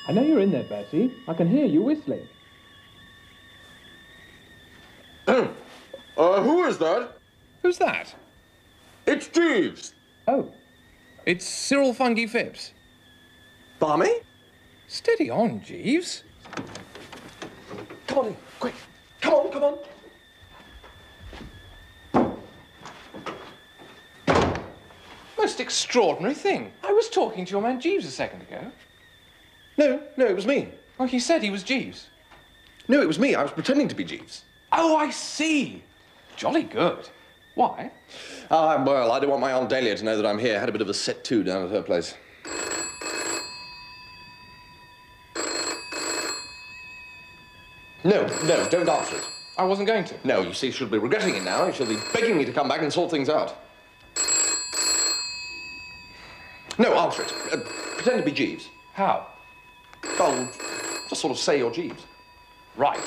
I know you're in there, Bertie. I can hear you whistling. Who is that? Who's that? It's Jeeves. Oh. It's Cyril Funky Phipps. Barmy? Steady on, Jeeves. Come on in, quick. Come on, come on. Most extraordinary thing. I was talking to your man Jeeves a second ago. No, it was me. Well, he said he was Jeeves. No, it was me. I was pretending to be Jeeves. Oh, I see. Jolly good. Why? Well, I don't want my Aunt Dahlia to know that I'm here. I had a bit of a set to down at her place. No, don't answer it. I wasn't going to. No, you see, she'll be regretting it now. She'll be begging me to come back and sort things out. No, answer it. Pretend to be Jeeves. How? Oh, just sort of say you're Jeeves. Right.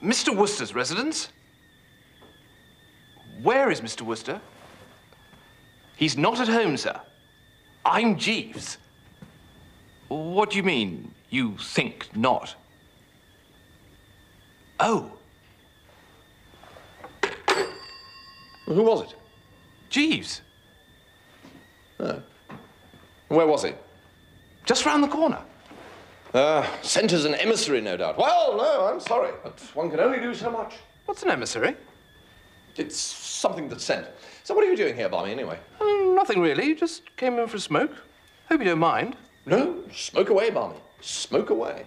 Mr. Wooster's residence? Where is Mr. Wooster? He's not at home, sir. I'm Jeeves. What do you mean, you think not? Oh. Well, who was it? Jeeves. Oh. Where was he? Just round the corner. Sent as an emissary, no doubt. Well, no, I'm sorry, but one can only do so much. What's an emissary? It's something that's sent. So what are you doing here, Barmy, anyway? Nothing really. Just came in for a smoke. Hope you don't mind. No, smoke away, Barmy. Smoke away.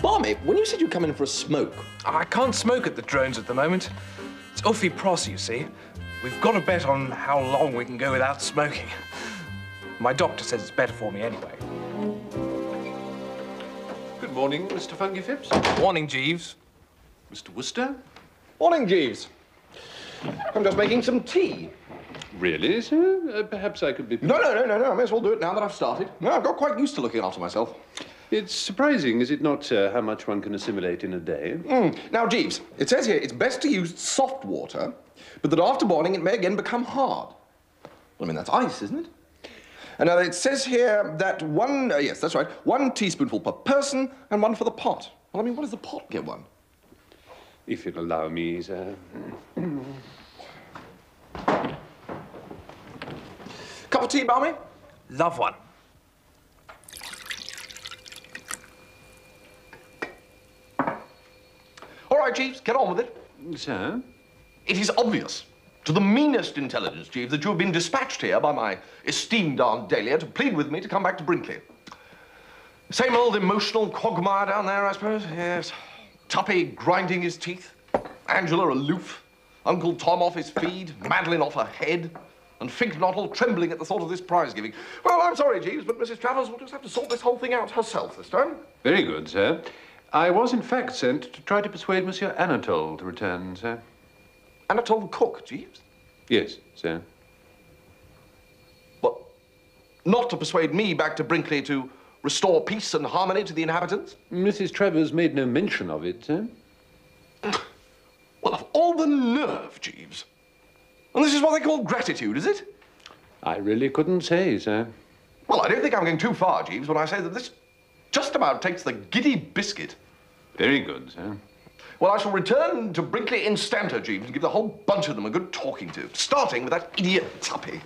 Barmy, when you said you'd come in for a smoke... I can't smoke at the drones at the moment. It's awfully pros, you see. We've got to bet on how long we can go without smoking. My doctor says it's better for me anyway. Good morning, Mr. Funky Phipps. Morning, Jeeves. Mr. Wooster? Morning, Jeeves. I'm just making some tea. Really, sir? Perhaps I could be... No. I may as well do it now that I've started. No, I've got quite used to looking after myself. It's surprising, is it not, sir, how much one can assimilate in a day? Now, Jeeves, it says here it's best to use soft water, but that after boiling it may again become hard. Well, I mean, that's ice, isn't it? And now it says here that yes, that's right, 1 teaspoonful per person and 1 for the pot. Well, I mean, what does the pot get one? If you'll allow me, sir. Cup of tea, Barmy? Love one. All right, Jeeves, get on with it. Sir? It is obvious to the meanest intelligence, Jeeves, that you have been dispatched here by my esteemed Aunt Dahlia to plead with me to come back to Brinkley. Same old emotional quagmire down there, I suppose. Yes. Tuppy grinding his teeth, Angela aloof, Uncle Tom off his feed, Madeline off her head, and Finknottle trembling at the thought of this prize giving. Well, I'm sorry, Jeeves, but Mrs. Travers will just have to sort this whole thing out herself this time. Very good, sir. I was, in fact, sent to try to persuade Monsieur Anatole to return, sir. Anatole the cook, Jeeves? Yes, sir. What? Not to persuade me back to Brinkley to restore peace and harmony to the inhabitants? Mrs. Travers made no mention of it, sir. Well, of all the nerve, Jeeves. And this is what they call gratitude, is it? I really couldn't say, sir. Well, I don't think I'm going too far, Jeeves, when I say that this just about takes the giddy biscuit. Very good, sir. Well, I shall return to Brinkley instanter, Jeeves, and give the whole bunch of them a good talking to, starting with that idiot Tuppy.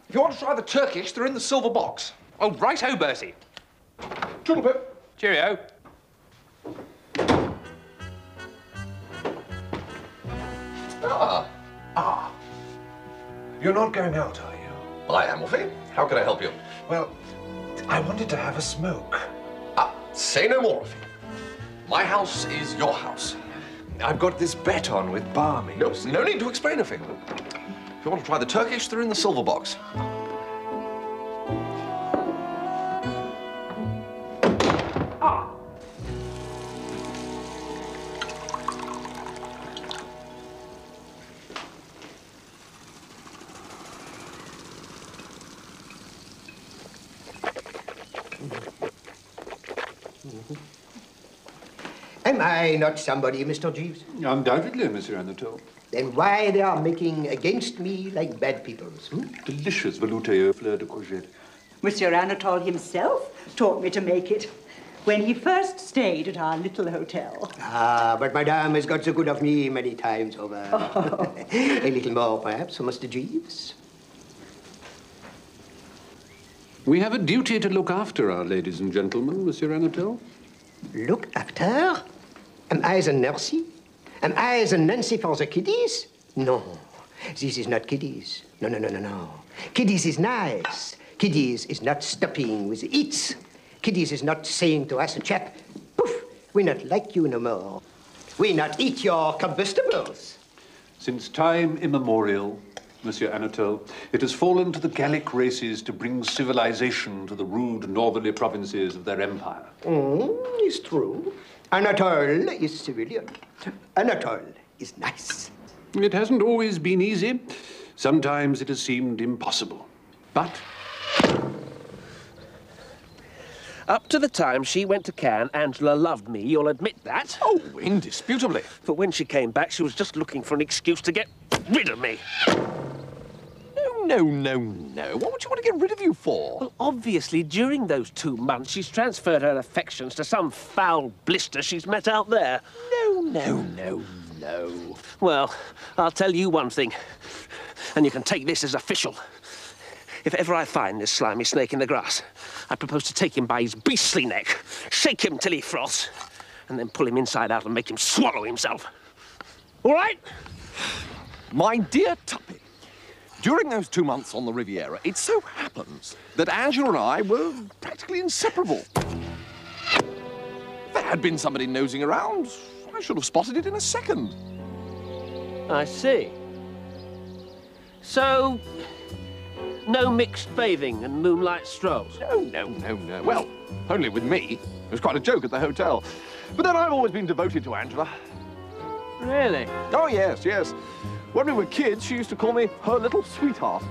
If you want to try the Turkish, they're in the silver box. Oh, right-o, Bertie. Toodle-pip. Cheerio. You're not going out, are you? Well, I am, Wolfie. How can I help you? Well, I wanted to have a smoke. Say no more, Wolfie. My house is your house. I've got this bet on with Barmy. No need to explain a thing. If you want to try the Turkish, they're in the silver box. Am I not somebody, Mr. Jeeves? Undoubtedly, Monsieur Anatole. Then why they are making against me like bad peoples? Delicious velouté au fleur de courgette. Monsieur Anatole himself taught me to make it when he first stayed at our little hotel. Ah, but Madame has got so good of me many times over. Oh. A little more, perhaps, for Mr. Jeeves. We have a duty to look after our ladies and gentlemen, Monsieur Anatole. Look after? Am I the nursey? Am I the Nancy for the kiddies? No, this is not kiddies. No, no, no, no, no. Kiddies is nice. Kiddies is not stopping with the eats. Kiddies is not saying to us, a chap, poof, we not like you no more. We not eat your combustibles. Since time immemorial, Monsieur Anatole, it has fallen to the Gallic races to bring civilization to the rude northerly provinces of their empire. It's true. Anatole is civilian. Anatole is nice. It hasn't always been easy. Sometimes it has seemed impossible. But up to the time she went to Cannes, Angela loved me, you'll admit that. Oh, indisputably. But when she came back, she was just looking for an excuse to get rid of me. No, no, no. What would you want to get rid of you for? Well, obviously, during those 2 months, she's transferred her affections to some foul blister she's met out there. No, no, no, no. Well, I'll tell you one thing, and you can take this as official. If ever I find this slimy snake in the grass, I propose to take him by his beastly neck, shake him till he froths, and then pull him inside out and make him swallow himself. All right? My dear Tuppy, during those 2 months on the Riviera, it so happens that Angela and I were practically inseparable. If there had been somebody nosing around, I should have spotted it in a second. I see. So, no mixed bathing and moonlight strolls? No, no, no, no. Well, only with me. It was quite a joke at the hotel. But then I've always been devoted to Angela. Really? Oh, yes, yes. When we were kids, she used to call me her little sweetheart.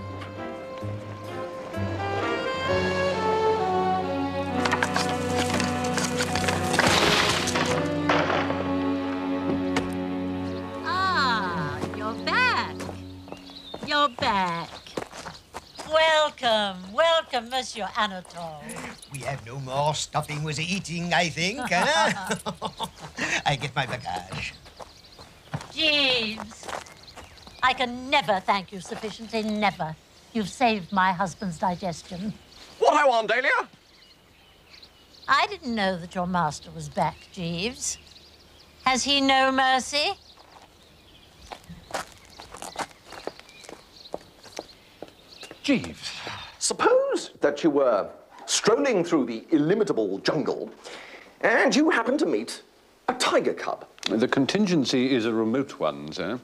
Ah, you're back. You're back. Welcome, welcome, Monsieur Anatole. We have no more stopping with the eating, I think, huh? I get my bagage. Jeeves, I can never thank you sufficiently, never. You've saved my husband's digestion. What I want, Dahlia? I didn't know that your master was back, Jeeves. Has he no mercy? Jeeves, suppose that you were strolling through the illimitable jungle and you happened to meet a tiger cub. the contingency is a remote one, sir.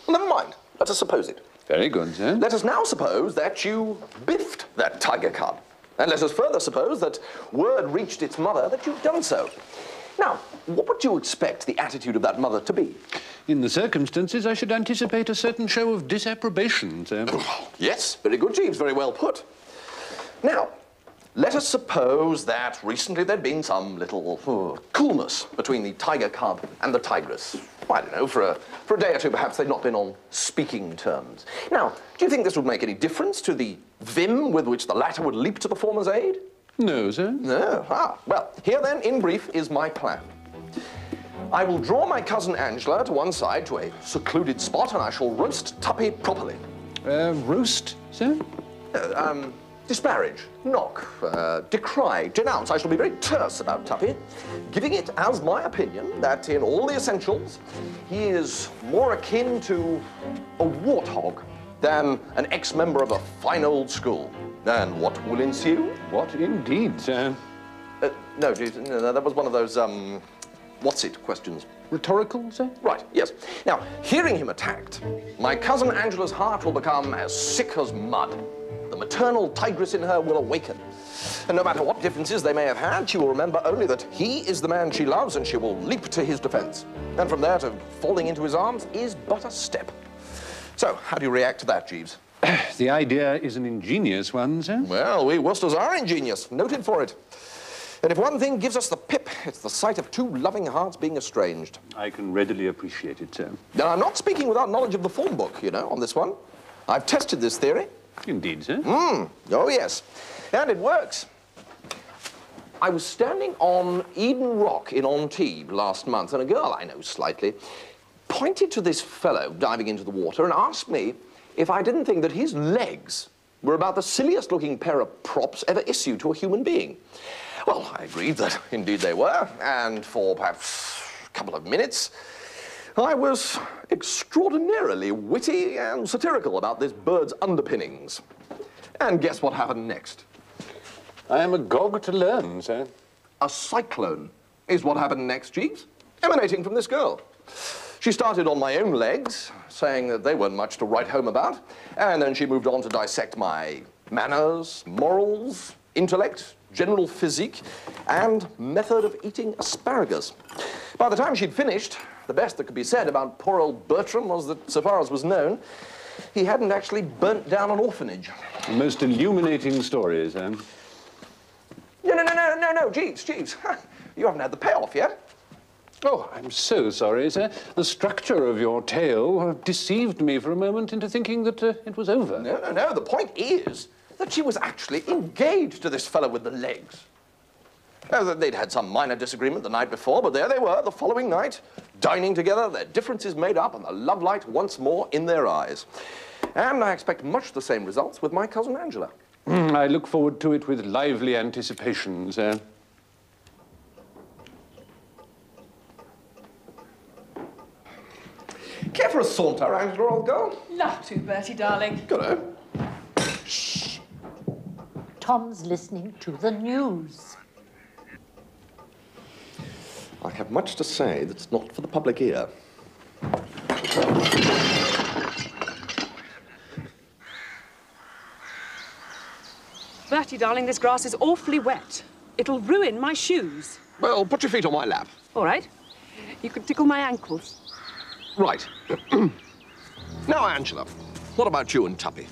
Well, never mind. Let us suppose it. Very good, sir. Let us now suppose that you biffed that tiger cub. And let us further suppose that word reached its mother that you've done so. Now, what would you expect the attitude of that mother to be? In the circumstances, I should anticipate a certain show of disapprobation, sir. Yes, very good, Jeeves, very well put. Now, let us suppose that recently there'd been some little coolness between the tiger cub and the tigress. I don't know, for a day or two, perhaps they'd not been on speaking terms. Now, do you think this would make any difference to the vim with which the latter would leap to the former's aid? No, sir. No. Ah, well, here then, in brief, is my plan. I will draw my cousin Angela to one side to a secluded spot, and I shall roast Tuppy properly. Roast, sir? Disparage, knock, decry, denounce. I shall be very terse about Tuppy, giving it as my opinion that in all the essentials, he is more akin to a warthog than an ex-member of a fine old school. And what will ensue? What indeed, sir? No, geez, no, that was one of those, what's it questions. Rhetorical, sir? Right, yes. Now, hearing him attacked, my cousin Angela's heart will become as sick as mud. The maternal tigress in her will awaken. And no matter what differences they may have had, she will remember only that he is the man she loves, and she will leap to his defense. And from there to falling into his arms is but a step. So, how do you react to that, Jeeves? The idea is an ingenious one, sir. Well, we Woosters are ingenious, noted for it. And if one thing gives us the pip, it's the sight of two loving hearts being estranged. I can readily appreciate it, sir. Now, I'm not speaking without knowledge of the form book, you know, on this one. I've tested this theory. Indeed, sir. Oh, yes. And it works. I was standing on Eden Rock in Antibes last month, and a girl I know slightly pointed to this fellow diving into the water and asked me if I didn't think that his legs were about the silliest-looking pair of props ever issued to a human being. Well, I agreed that indeed they were, and for perhaps a couple of minutes, I was extraordinarily witty and satirical about this bird's underpinnings. And guess what happened next? I am agog to learn, sir. A cyclone is what happened next, Jeeves, emanating from this girl. She started on my own legs, saying that they weren't much to write home about, and then she moved on to dissect my manners, morals, intellect, general physique, and method of eating asparagus. By the time she'd finished, the best that could be said about poor old Bertram was that, so far as was known, he hadn't actually burnt down an orphanage. The most illuminating stories, eh? No, Jeeves. You haven't had the payoff yet. Oh, I'm so sorry, sir. The structure of your tale deceived me for a moment into thinking that it was over. No. The point is that she was actually engaged to this fellow with the legs. They'd had some minor disagreement the night before, but there they were the following night, dining together, their differences made up, and the love light once more in their eyes. And I expect much the same results with my cousin Angela. I look forward to it with lively anticipation, sir. Care for a saunter, Angela, old girl? Love to, Bertie, darling. Good. Shh. Tom's listening to the news. I have much to say that's not for the public ear. Bertie, darling, this grass is awfully wet. It'll ruin my shoes. Well, put your feet on my lap. All right. You could tickle my ankles. Right. Now, Angela, what about you and Tuppy?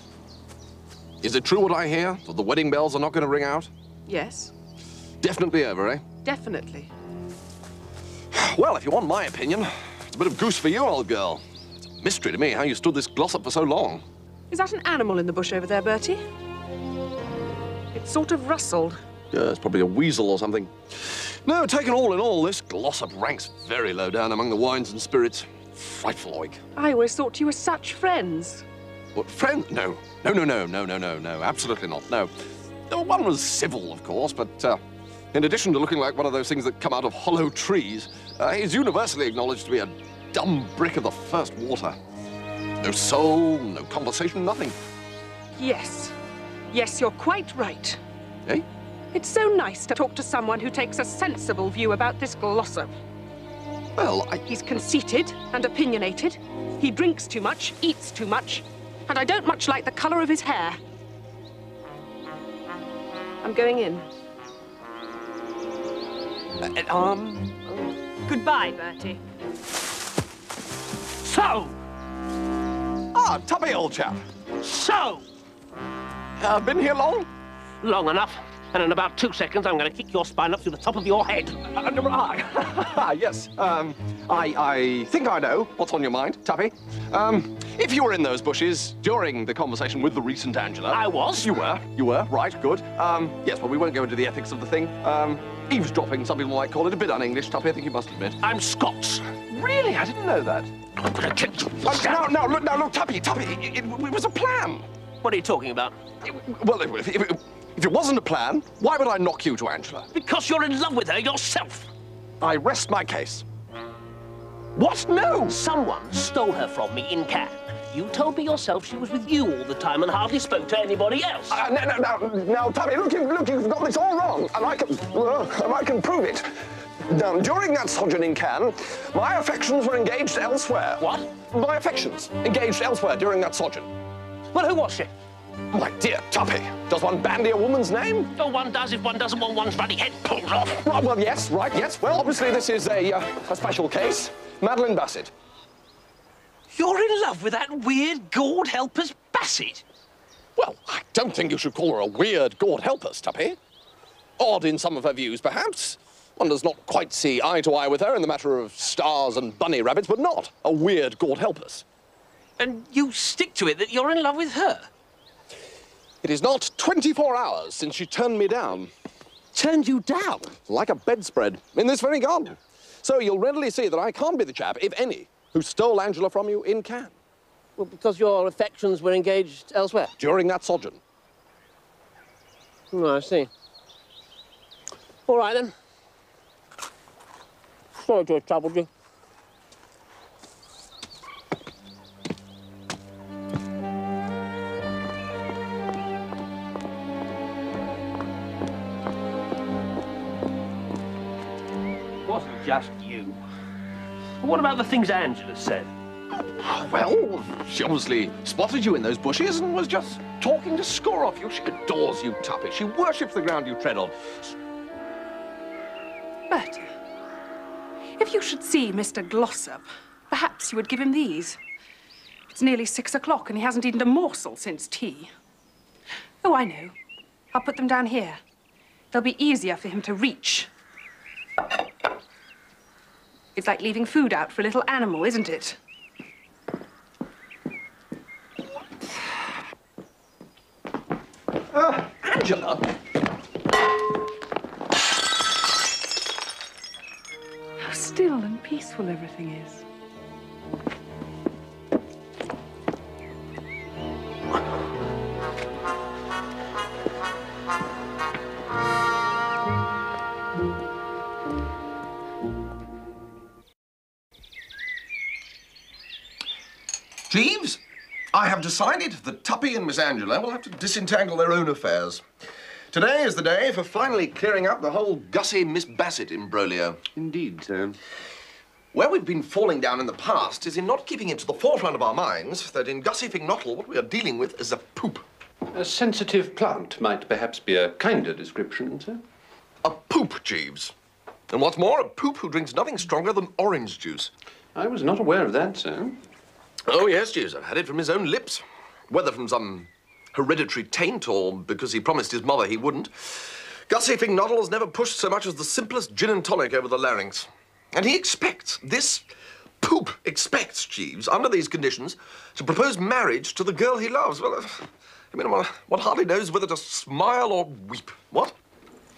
Is it true what I hear, that the wedding bells are not going to ring out? Yes. Definitely over, eh? Definitely. Well, if you want my opinion, it's a bit of goose for you, old girl. It's a mystery to me how you stood this gloss-up for so long. Is that an animal in the bush over there, Bertie? It sort of rustled. Yeah, it's probably a weasel or something. No, taken all in all, this gloss-up ranks very low down among the wines and spirits. Frightful oik. I always thought you were such friends. What, friend? No, absolutely not, no. One was civil, of course, but in addition to looking like one of those things that come out of hollow trees, he's universally acknowledged to be a dumb brick of the first water. No soul, no conversation, nothing. Yes. Yes, you're quite right. Eh? It's so nice to talk to someone who takes a sensible view about this gloss-up. Well, He's conceited and opinionated. He drinks too much, eats too much, and I don't much like the colour of his hair. I'm going in. Goodbye, Bertie. So! Ah, Tuppy, old chap. So! Been here long? Long enough. And in about 2 seconds, I'm going to kick your spine up through the top of your head. Yes. I think I know what's on your mind, Tuppy. If you were in those bushes during the conversation with the recent Angela... I was. You were, right, good. Yes, well, we won't go into the ethics of the thing. Eavesdropping, some people might call it, a bit un-English, Tuppy, I think you must admit. I'm Scots. Really? I didn't know that. I'm going to kick you. Now, look, Tuppy, it was a plan. What are you talking about? Well, if it wasn't a plan, why would I knock you to Angela? Because you're in love with her yourself. I rest my case. What? No! Someone stole her from me in Cannes. You told me yourself she was with you all the time and hardly spoke to anybody else. Now, Tuppy, look, you've got this all wrong, and I can prove it. Now, during that sojourn in Cannes, my affections were engaged elsewhere. What? My affections engaged elsewhere during that sojourn. Well, who was she? My dear Tuppy, does one bandy a woman's name? Oh, one does if one doesn't want one's bloody head pulled off. Right, well, yes. Well, obviously, this is a special case. Madeline Bassett. You're in love with that weird gourd helper's Bassett? Well, I don't think you should call her a weird gourd helper, Tuppy. Odd in some of her views, perhaps. One does not quite see eye to eye with her in the matter of stars and bunny rabbits, but not a weird God help us. And you stick to it that you're in love with her? It is not 24 hours since she turned me down. Turned you down? Like a bedspread, in this very garden. So you'll readily see that I can't be the chap, if any, who stole Angela from you in Cannes. Well, because your affections were engaged elsewhere? During that sojourn. Oh, I see. All right, then. Sorry to have troubled you. It wasn't just you. What about the things Angela said? Well, she obviously spotted you in those bushes and was just talking to score off you. She adores you, Tuppy. She worships the ground you tread on. Bertie, if you should see Mr. Glossop, perhaps you would give him these. It's nearly 6 o'clock and he hasn't eaten a morsel since tea. Oh, I know. I'll put them down here. They'll be easier for him to reach. It's like leaving food out for a little animal, isn't it? Angela? How still and peaceful everything is. Jeeves, I have decided that Tuppy and Miss Angela will have to disentangle their own affairs. Today is the day for finally clearing up the whole Gussie-Miss Bassett imbroglio. Indeed, sir. Where we've been falling down in the past is in not keeping it to the forefront of our minds that in Gussie Fignottle what we are dealing with is a poop. A sensitive plant might perhaps be a kinder description, sir. A poop, Jeeves. And what's more, a poop who drinks nothing stronger than orange juice. I was not aware of that, sir. Oh, yes, Jeeves, I've had it from his own lips. Whether from some hereditary taint or because he promised his mother he wouldn't, Gussie Fignottle has never pushed so much as the simplest gin and tonic over the larynx. And he expects, this poop expects, Jeeves, under these conditions, to propose marriage to the girl he loves. Well, I mean, one hardly knows whether to smile or weep. What?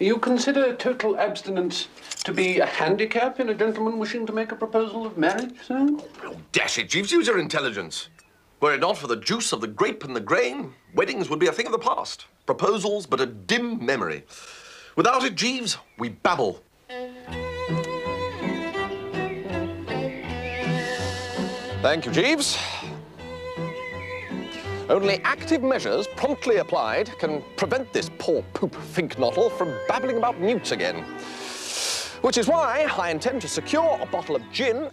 You consider total abstinence to be a handicap in a gentleman wishing to make a proposal of marriage, sir? Oh, dash it, Jeeves, use your intelligence. Were it not for the juice of the grape and the grain, weddings would be a thing of the past. Proposals, but a dim memory. Without it, Jeeves, we babble. Thank you, Jeeves. Only active measures, promptly applied, can prevent this poor poop Fignottle from babbling about newts again. Which is why I intend to secure a bottle of gin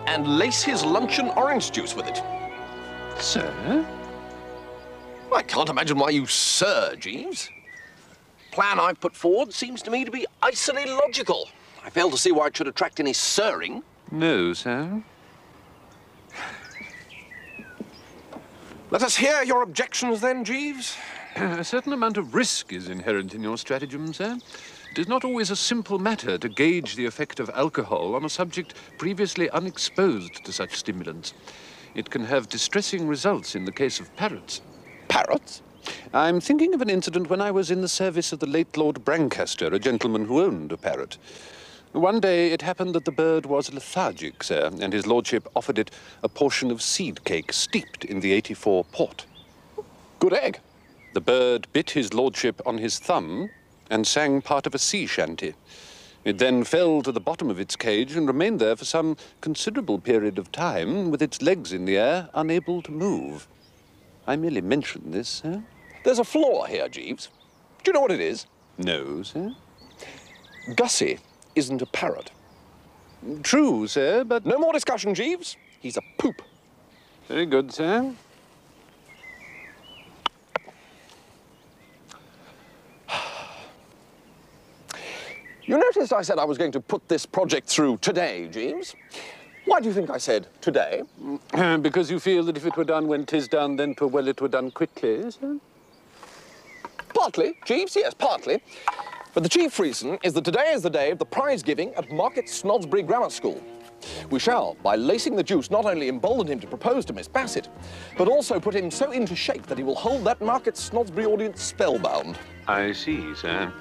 and lace his luncheon orange juice with it. Sir? I can't imagine why you sir, Jeeves. Plan I've put forward seems to me to be icily logical. I fail to see why it should attract any sirring. No, sir. Let us hear your objections then, Jeeves. A certain amount of risk is inherent in your stratagem, sir. It is not always a simple matter to gauge the effect of alcohol on a subject previously unexposed to such stimulants. It can have distressing results in the case of parrots. Parrots? I'm thinking of an incident when I was in the service of the late Lord Brancaster, a gentleman who owned a parrot. One day it happened that the bird was lethargic, sir, and his lordship offered it a portion of seed cake steeped in the 84 port. Good egg. The bird bit his lordship on his thumb and sang part of a sea shanty. It then fell to the bottom of its cage and remained there for some considerable period of time, with its legs in the air, unable to move. I merely mention this, sir. There's a flaw here, Jeeves. Do you know what it is? No, sir. Gussie isn't a parrot. True, sir, but... No more discussion, Jeeves. He's a poop. Very good, sir. You noticed I said I was going to put this project through today, Jeeves? Why do you think I said today? Because you feel that if it were done when 'tis done, then 'twere well it were done quickly, sir? Partly, Jeeves, yes, partly. But the chief reason is that today is the day of the prize giving at Market Snodsbury Grammar School. We shall, by lacing the juice, not only embolden him to propose to Miss Bassett, but also put him so into shape that he will hold that Market Snodsbury audience spellbound. I see, sir.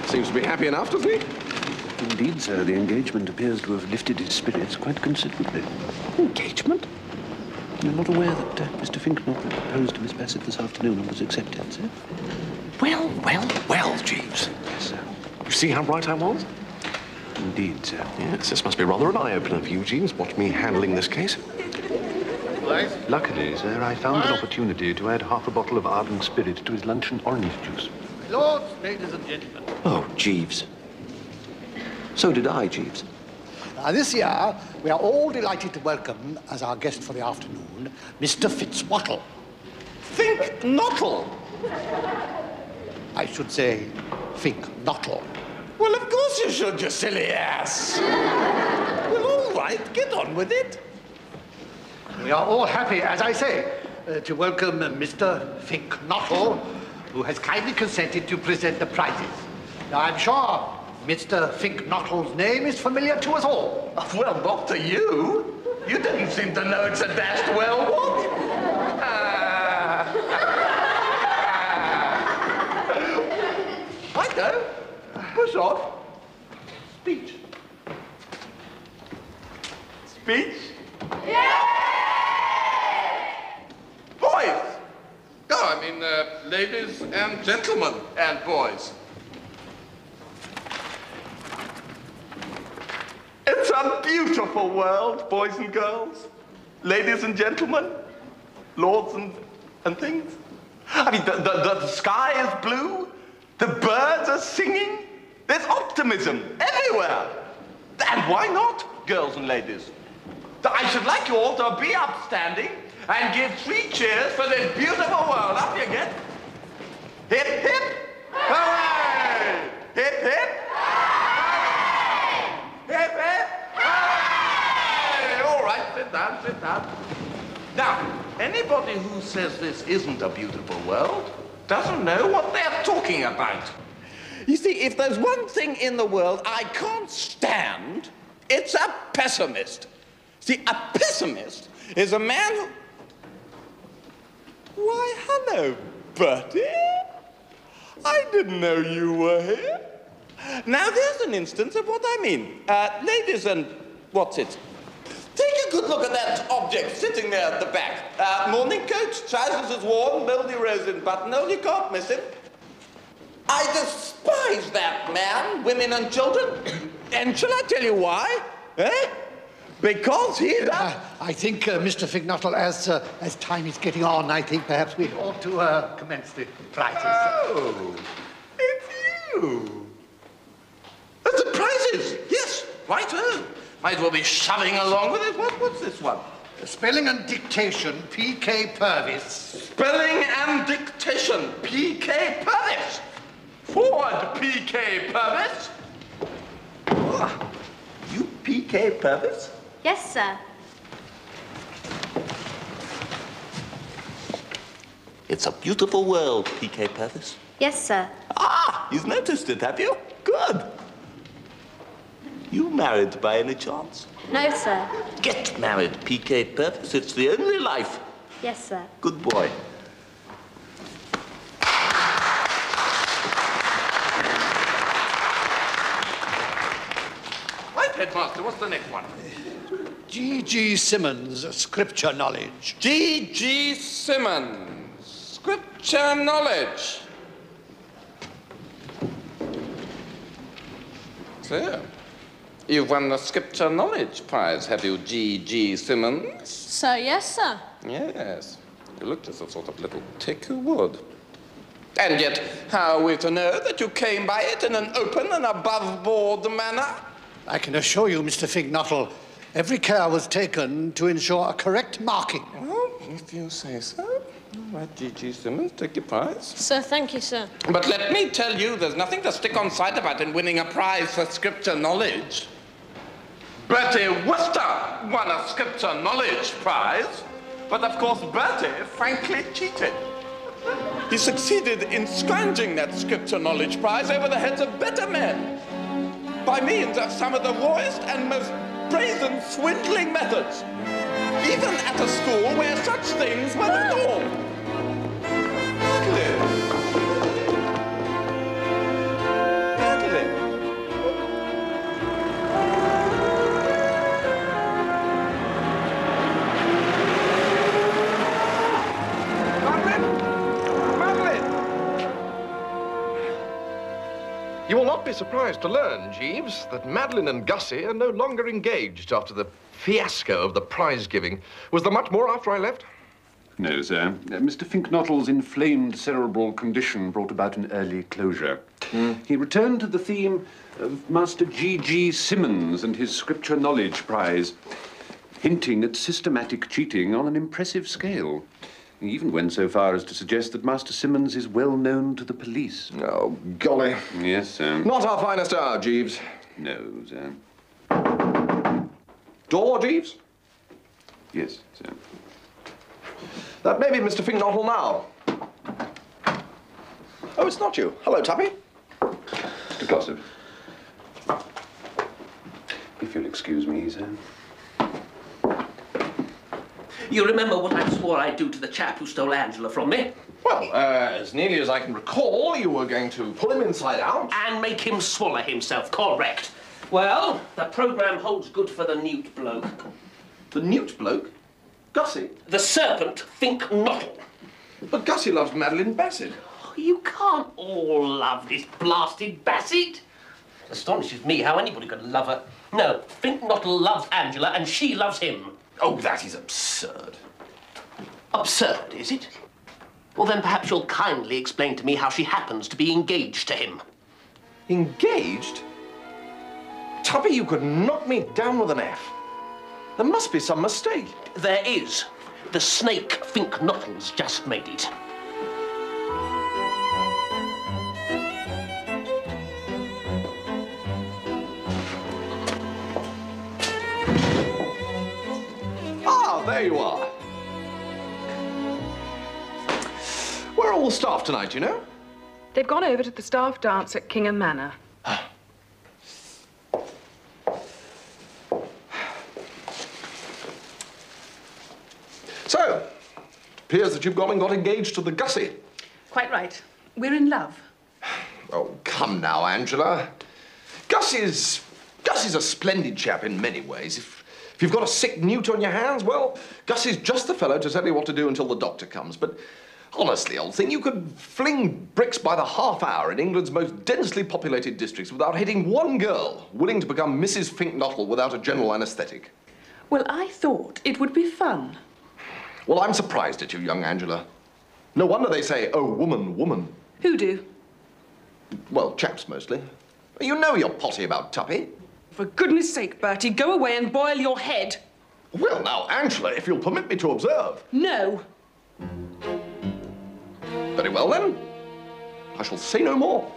Seems to be happy enough, doesn't he? Indeed, sir, the engagement appears to have lifted his spirits quite considerably. Engagement? You're not aware that Mr. Finknottle proposed to Miss Bassett this afternoon and was accepted, sir? Well, Jeeves. Yes, sir. You see how right I was? Indeed, sir. Yes, this must be rather an eye-opener for you, Jeeves. Watch me handling this case. Luckily, sir, I found an opportunity to add half a bottle of ardent spirit to his luncheon orange juice. Lords, ladies and gentlemen. Oh, Jeeves. So did I, Jeeves. This year, we are all delighted to welcome, as our guest for the afternoon, Mr. Fitzwattle. Finknottle? I should say, Finknottle. Well, of course you should, you silly ass. Well, all right, get on with it. We are all happy, as I say, to welcome Mr. Finknottle, who has kindly consented to present the prizes. Now, I'm sure Mr. Finknottle's name is familiar to us all. Well, not to you. You didn't seem to know it's a dashed well what? I know. Push off. Speech. Speech? Boys! No, I mean, ladies and gentlemen and boys. It's a beautiful world, boys and girls, ladies and gentlemen, lords and things. I mean, the sky is blue, the birds are singing, there's optimism everywhere. And why not, girls and ladies? I should like you all to be upstanding and give 3 cheers for this beautiful world. Up you get. Hip, hip, hooray! Hip, hip. Hip, hip. Hooray! All right, sit down, sit down. Now, anybody who says this isn't a beautiful world doesn't know what they're talking about. You see, if there's one thing in the world I can't stand, it's a pessimist. See, a pessimist is a man who... Why, hello, Bertie. I didn't know you were here. Now, there's an instance of what I mean. Ladies and... what's it? Take a good look at that object sitting there at the back. Morning coat, trousers is worn, moldy rose in buttonhole, you can't miss him. I despise that man, women and children. And shall I tell you why? Eh? Because he's I think, Mr. Finknottle, as time is getting on, I think perhaps we ought to commence the prizes. Oh, it's you. The prizes, yes, righto. Might as well be shoving along with it. What's this one? Spelling and dictation, P.K. Purvis. Spelling and dictation, P.K. Purvis. Forward, P.K. Purvis. P.K. Purvis? Yes, sir. It's a beautiful world, P.K. Purvis. Yes, sir. Ah, you've noticed it, have you? Good. You married by any chance? No, sir. Get married, P.K. Purvis. It's the only life. Yes, sir. Good boy. Right, Headmaster, what's the next one? G.G. Simmons, scripture knowledge. G.G. Simmons, scripture knowledge. So, you've won the Scripture Knowledge Prize, have you, G.G. Simmons? So, yes, sir. Yes. You looked as a sort of little tick who would. And yet, how are we to know that you came by it in an open and above-board manner? I can assure you, Mr. Fignottle, every care was taken to ensure a correct marking. Well, if you say so. All right, G.G. Simmons, take your prize. Sir, thank you, sir. But let me tell you, there's nothing to stick on sight about in winning a prize for scripture knowledge. Bertie Wooster won a scripture knowledge prize, but of course Bertie frankly cheated. He succeeded in scrounging that scripture knowledge prize over the heads of better men by means of some of the rawest and most brazen swindling methods, even at a school where such things were the norm. You will not be surprised to learn, Jeeves, that Madeline and Gussie are no longer engaged after the fiasco of the prize giving. Was there much more after I left? No, sir. Mr. Finknottle's inflamed cerebral condition brought about an early closure. He returned to the theme of Master G.G. Simmons and his Scripture Knowledge Prize, hinting at systematic cheating on an impressive scale. He even went so far as to suggest that Master Simmons is well known to the police. Oh, golly. Yes, sir. Not our finest hour, Jeeves. No, sir. Door, Jeeves? Yes, sir. That may be Mr. Finknottle now. Oh, it's not you. Hello, Tuppy. Mr. Glossop. If you'll excuse me, sir. You remember what I swore I'd do to the chap who stole Angela from me? Well, as nearly as I can recall, you were going to pull him inside out. And make him swallow himself, correct. Well, the programme holds good for the newt bloke. The newt bloke? Gussie? The serpent Finknottle. But Gussie loves Madeline Bassett. Oh, you can't all love this blasted Bassett. It astonishes me how anybody could love her. No, Finknottle loves Angela and she loves him. Oh, that is absurd. Absurd, is it? Well, then perhaps you'll kindly explain to me how she happens to be engaged to him. Engaged? Tuppy, you could knock me down with an F. There must be some mistake. There is. The snake Finknottle's just made it. Ah, there you are. Where are all the staff tonight, you know? They've gone over to the staff dance at Kingham Manor. So, it appears that you've gone and got engaged to the Gussie. Quite right. We're in love. Oh, come now, Angela. Gussie's a splendid chap in many ways. If you've got a sick newt on your hands, well, Gussie's just the fellow to tell you what to do until the doctor comes. But honestly, old thing, you could fling bricks by the half hour in England's most densely populated districts without hitting one girl willing to become Mrs. Finknottle without a general anaesthetic. Well, I thought it would be fun. Well, I'm surprised at you, young Angela. No wonder they say, oh, woman, woman. Who do? Well, chaps mostly. You know you're potty about Tuppy. For goodness sake, Bertie, go away and boil your head. Well, now, Angela, if you'll permit me to observe. No. Very well, then. I shall say no more.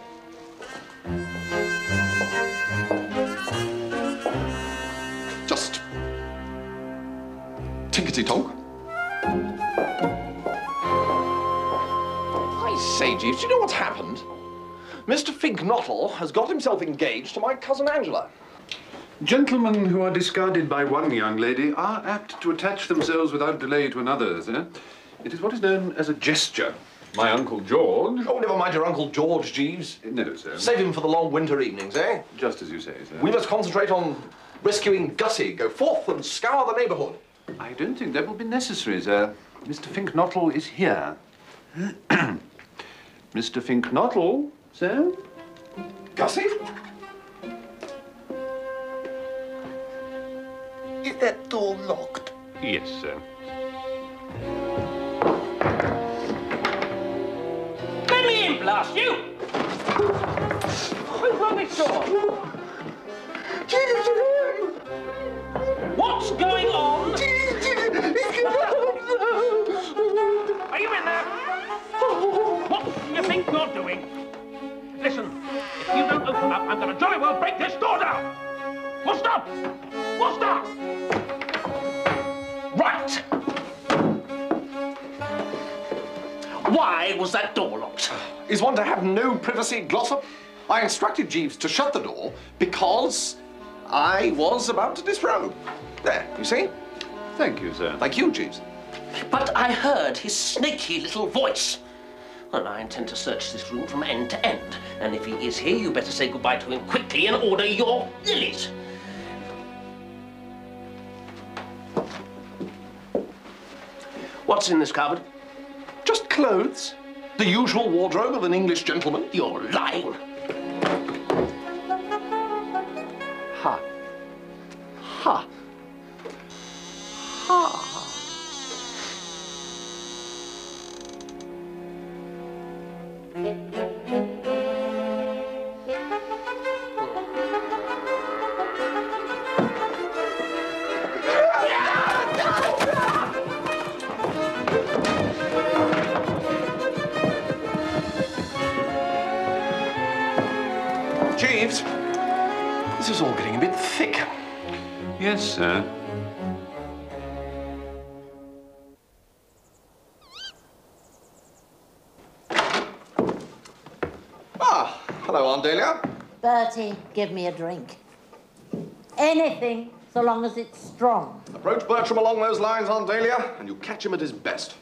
Titty tonk. I say, Jeeves, do you know what's happened? Mr. Finknottle has got himself engaged to my cousin Angela. Gentlemen who are discarded by one young lady are apt to attach themselves without delay to another's, eh? It is what is known as a gesture. My Uncle George... Oh, never mind your Uncle George, Jeeves. No, sir. Save him for the long winter evenings, eh? Just as you say, sir. We must concentrate on rescuing Gussie. Go forth and scour the neighbourhood. I don't think that will be necessary, sir. Mr. Finknottle is here. Mr. Finknottle, sir? Gussie? Is that door locked? Yes, sir. Let me in, blast you! Who's on this door? What's going on? Are you in there? What do you think you're doing? Listen, if you don't open up, I'm going to jolly well break this door down! Wooster! Wooster! Right! Why was that door locked? Is one to have no privacy, Glossop? I instructed Jeeves to shut the door because I was about to disrobe. There, you see? Thank you, sir. Thank you, Jeeves. But I heard his snaky little voice. Well, I intend to search this room from end to end. And if he is here, you better say goodbye to him quickly and order your lilies. What's in this cupboard? Just clothes. The usual wardrobe of an English gentleman. You're lying. Ha. Ha. Ha. Jeeves, this is all getting a bit thick. Yes, sir. Ah, hello, Aunt Dahlia. Bertie, give me a drink. Anything, so long as it's strong. Approach Bertram along those lines, Aunt Dahlia, and you catch him at his best.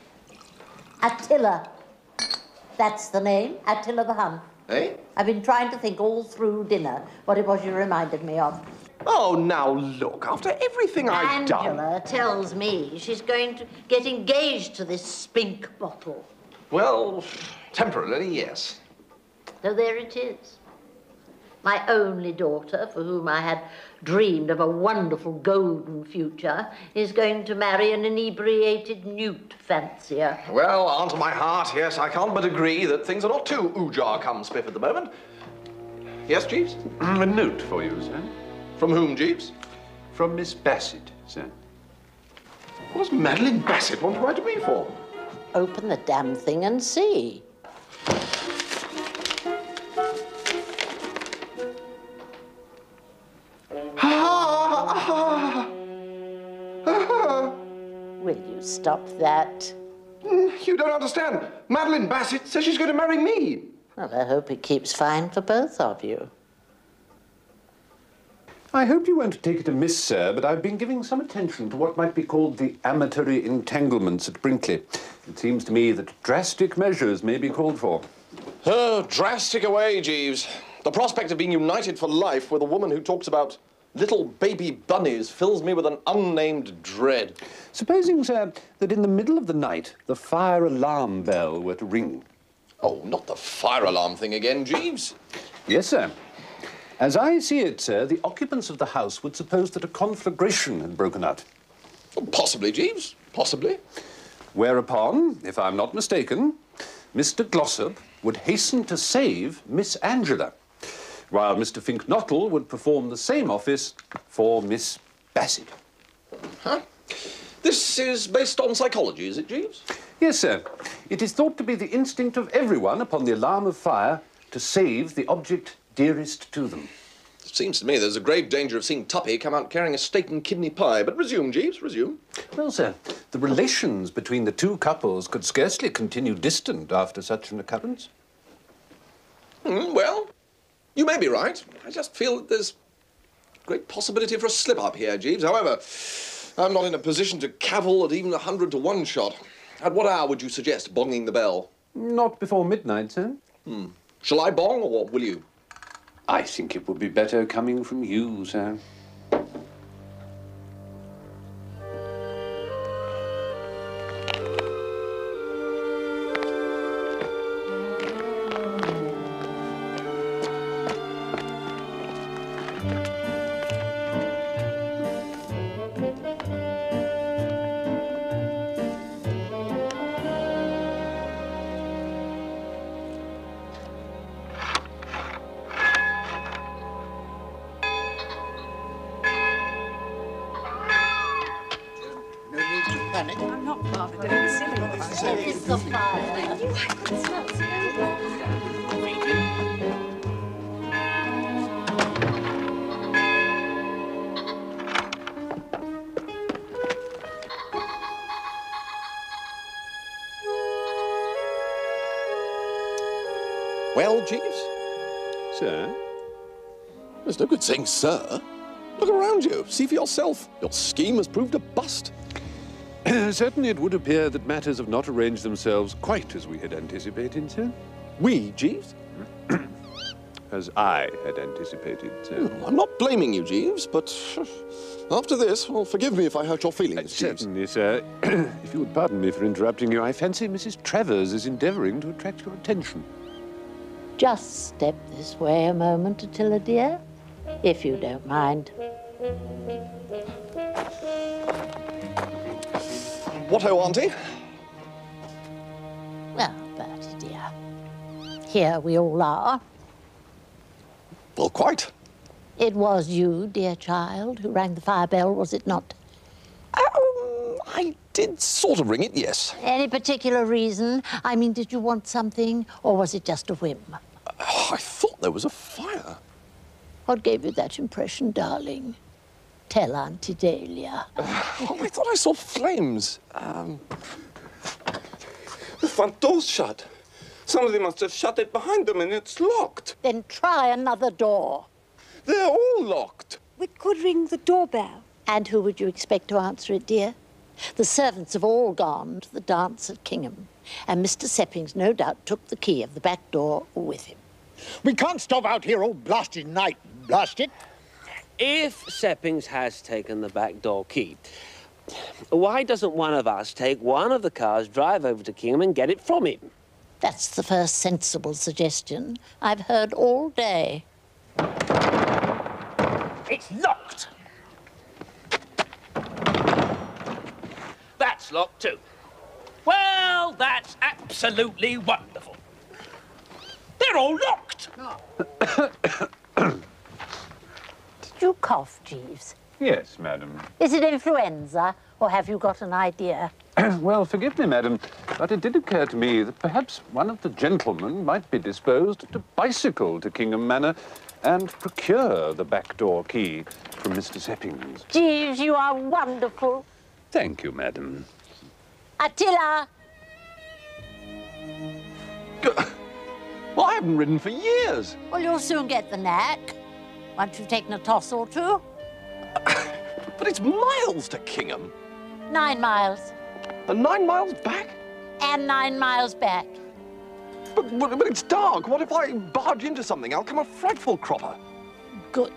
Attila. That's the name, Attila the Hun. Eh? I've been trying to think all through dinner what it was you reminded me of. Oh, now look, after everything I've done... Angela tells me she's going to get engaged to this spink bottle. Well, temporarily, yes. So there it is. My only daughter, for whom I had dreamed of a wonderful golden future, is going to marry an inebriated newt fancier. Well, Aunt of my heart, yes, I can't but agree that things are not too oojar come spiff at the moment. Yes, Jeeves? A note for you, sir. From whom, Jeeves? From Miss Bassett, sir. What does Madeline Bassett want to write to me for? Open the damn thing and see. Will you stop that? You don't understand. Madeline Bassett says she's going to marry me. Well, I hope it keeps fine for both of you. I hope you won't take it amiss, sir, but I've been giving some attention to what might be called the amatory entanglements at Brinkley. It seems to me that drastic measures may be called for. Oh, drastic away, Jeeves. The prospect of being united for life with a woman who talks about little baby bunnies fills me with an unnamed dread. Supposing, sir, that in the middle of the night the fire alarm bell were to ring. Oh, not the fire alarm thing again, Jeeves. Yes, sir. As I see it, sir, the occupants of the house would suppose that a conflagration had broken out. Oh, possibly, Jeeves, possibly. Whereupon, if I'm not mistaken, Mr. Glossop would hasten to save Miss Angela, while Mr. Finknottle would perform the same office for Miss Bassett. Huh? This is based on psychology, is it, Jeeves? Yes, sir. It is thought to be the instinct of everyone upon the alarm of fire to save the object dearest to them. Seems to me there's a grave danger of seeing Tuppy come out carrying a steak and kidney pie. But resume, Jeeves, resume. Well, sir, the relations between the two couples could scarcely continue distant after such an occurrence. Well, you may be right. I just feel that there's great possibility for a slip-up here, Jeeves. However, I'm not in a position to cavil at even 100 to 1 shot. At what hour would you suggest bonging the bell? Not before midnight, sir. Shall I bong, or will you? I think it would be better coming from you, sir. I'm not bothered. Don't be silly. It's the fire. I could smell smoke. Well, Jeeves? Sir? There's no good saying sir. Look around you. See for yourself. Your scheme has proved a bust. Certainly it would appear that matters have not arranged themselves quite as we had anticipated, sir. We, Jeeves? As I had anticipated, sir. I'm not blaming you, Jeeves, but after this, well, forgive me if I hurt your feelings, Jeeves. Certainly, sir. If you would pardon me for interrupting you, I fancy Mrs. Travers is endeavouring to attract your attention. Just step this way a moment, Attila, dear, if you don't mind. What-o, Auntie? Well, Bertie, dear, here we all are. Well, quite. It was you, dear child, who rang the fire bell, was it not? I did sort of ring it, yes. Any particular reason? I mean, did you want something, or was it just a whim? I thought there was a fire. What gave you that impression, darling? Tell Auntie Dahlia. I thought I saw flames. The front door's shut. Somebody must have shut it behind them and it's locked. Then try another door. They're all locked. We could ring the doorbell. And who would you expect to answer it, dear? The servants have all gone to the dance at Kingham, and Mr. Seppings no doubt took the key of the back door with him. We can't stop out here all blasted night, blast it. If Seppings has taken the back door key, why doesn't one of us take one of the cars, drive over to Kingham and get it from him? That's the first sensible suggestion I've heard all day. It's locked. That's locked too. Well, that's absolutely wonderful. They're all locked. Did you cough, Jeeves? Yes, madam. Is it influenza, or have you got an idea? Well, forgive me, madam, but it did occur to me that perhaps one of the gentlemen might be disposed to bicycle to Kingham Manor and procure the back door key from Mr. Seppings. Jeeves, you are wonderful. Thank you, madam. Attila! Well, I haven't ridden for years. Well, you'll soon get the knack, once you've taken a toss or two. But it's miles to Kingham. 9 miles. And 9 miles back? And 9 miles back. But it's dark. What if I barge into something? I'll come a frightful cropper. Good.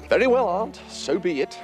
Very well, Aunt. So be it.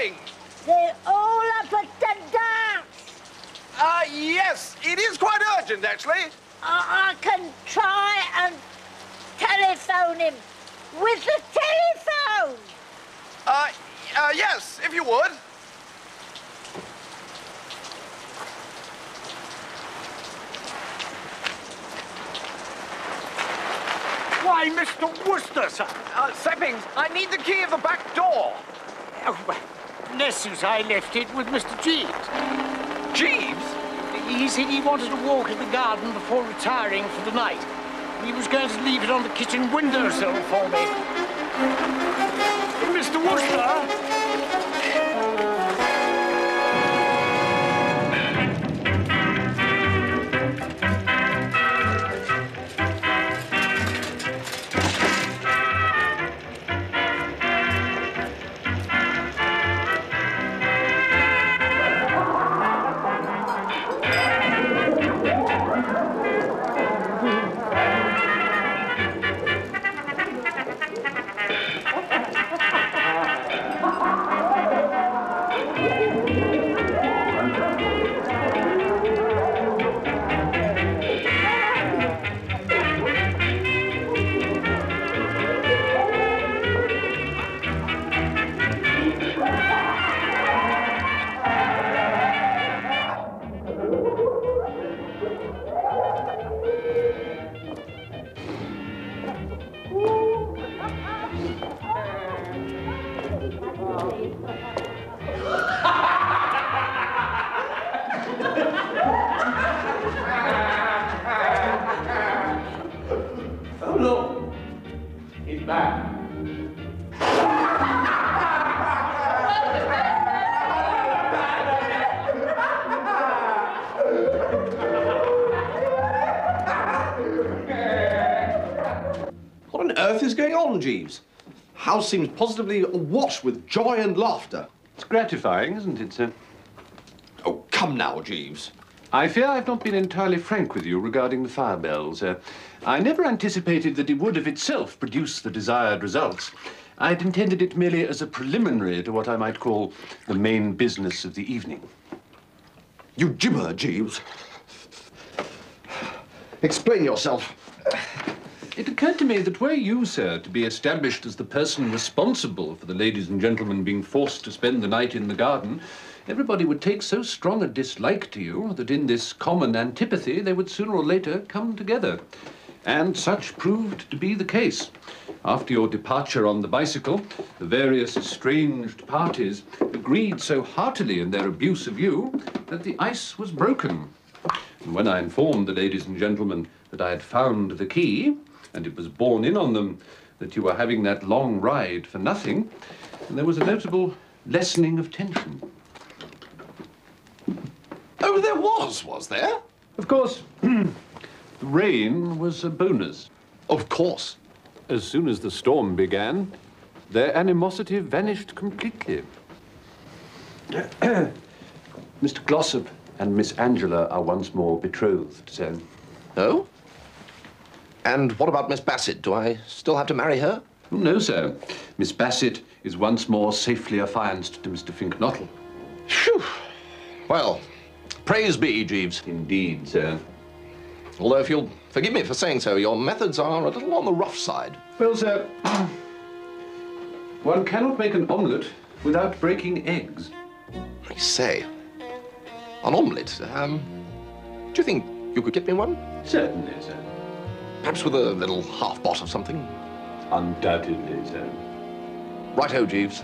doing? They're all up at the dance. Yes, it is quite urgent, actually. I can try and telephone him with the telephone. Yes, if you would. Why, Mr. Wooster, sir. Seppings, I need the key of the back door. Oh, well, Nessie's I left it with Mr. Jeeves. Jeeves? He said he wanted to walk in the garden before retiring for the night. He was going to leave it on the kitchen windowsill for me. Mr. Wooster? Oh, look. He's back. What on earth is going on, Jeeves? House seems positively awash with joy and laughter. It's gratifying, isn't it, sir? Oh, come now, Jeeves. I fear I've not been entirely frank with you regarding the fire bells. I never anticipated that it would of itself produce the desired results. I'd intended it merely as a preliminary to what I might call the main business of the evening. You gibber, Jeeves. Explain yourself. It occurred to me that were you, sir, to be established as the person responsible for the ladies and gentlemen being forced to spend the night in the garden, everybody would take so strong a dislike to you that in this common antipathy they would sooner or later come together. And such proved to be the case. After your departure on the bicycle, the various estranged parties agreed so heartily in their abuse of you that the ice was broken. And when I informed the ladies and gentlemen that I had found the key, and it was borne in on them that you were having that long ride for nothing, and there was a notable lessening of tension. Oh, there was there? Of course, the rain was a bonus. Of course. As soon as the storm began, their animosity vanished completely. Mr. Glossop and Miss Angela are once more betrothed, sir. Oh? And what about Miss Bassett? Do I still have to marry her? Oh, no, sir. Miss Bassett is once more safely affianced to Mr. Finknottle. Phew. Well, praise be, Jeeves. Indeed, sir. Although, if you'll forgive me for saying so, your methods are a little on the rough side. Well, sir, one cannot make an omelette without breaking eggs. I say, an omelette. Do you think you could get me one? Certainly, sir. Perhaps with a little half-bot or something? Undoubtedly, sir. Righto, Jeeves.